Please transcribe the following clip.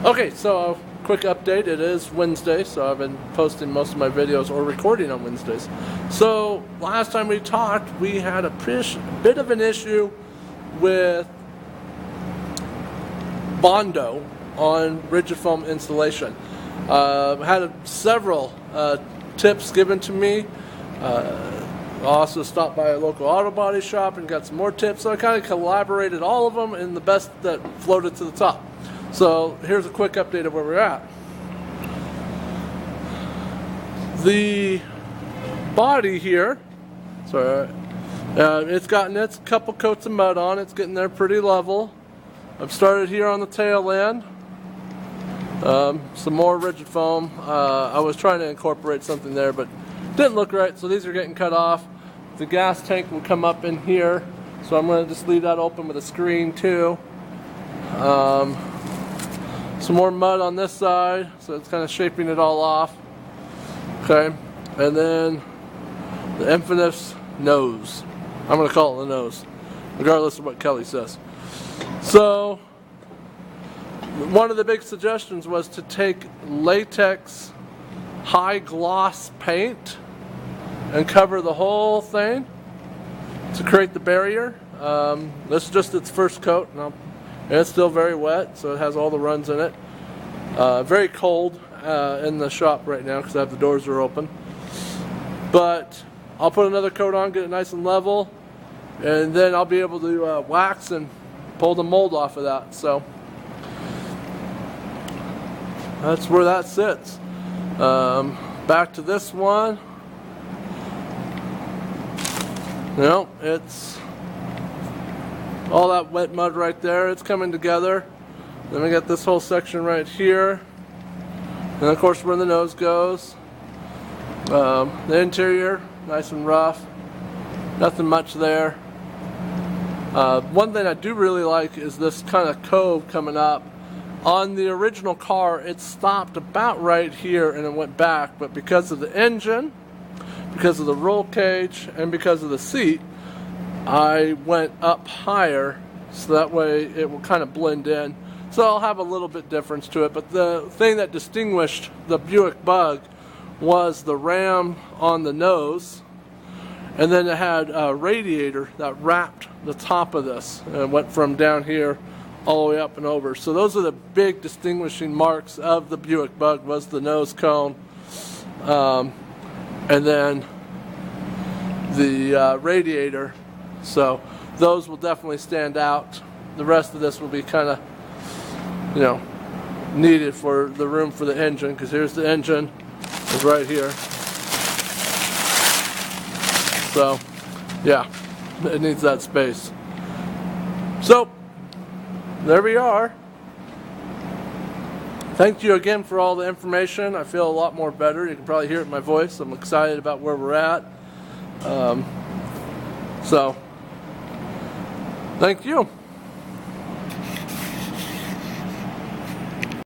Okay, so quick update. It is Wednesday, so I've been posting most of my videos or recording on Wednesdays. So last time we talked, we had a bit of an issue with Bondo on rigid foam installation. Had several tips given to me. I also stopped by a local auto body shop and got some more tips, so I kind of collaborated all of them in the best that floated to the top. So here's a quick update of where we're at. The body here, it's gotten its couple coats of mud on. It's getting there pretty level. I've started here on the tail end. Some more rigid foam. I was trying to incorporate something there, but didn't look right, so these are getting cut off. The gas tank will come up in here, so I'm going to just leave that open with a screen too. Some more mud on this side, so it's kind of shaping it all off. Okay, and then the infamous nose. I'm going to call it the nose, regardless of what Kelly says. So, one of the big suggestions was to take latex high gloss paint and cover the whole thing to create the barrier. This is just its first coat, and it's still very wet, so it has all the runs in it. Very cold in the shop right now because the doors are open. But I'll put another coat on, get it nice and level, and then I'll be able to wax and pull the mold off of that. So that's where that sits. Back to this one. It's all that wet mud right there. It's coming together. Then we got this whole section right here, and of course where the nose goes. The interior, nice and rough. Nothing much there. One thing I do really like is this kind of cove coming up. On the original car, it stopped about right here and it went back, but because of the engine, because of the roll cage, and because of the seat, I went up higher, so that way it will kind of blend in. So I'll have a little bit difference to it, but the thing that distinguished the Buick Bug was the ram on the nose, and then it had a radiator that wrapped the top of this, and it went from down here all the way up and over. So those are the big distinguishing marks of the Buick Bug, was the nose cone, and then the radiator. So those will definitely stand out. The rest of this will be kind of, needed for the room for the engine, because here's the engine, is right here. So yeah, it needs that space. So there we are. Thank you again for all the information. I feel a lot more better. You can probably hear it in my voice. I'm excited about where we're at. So thank you.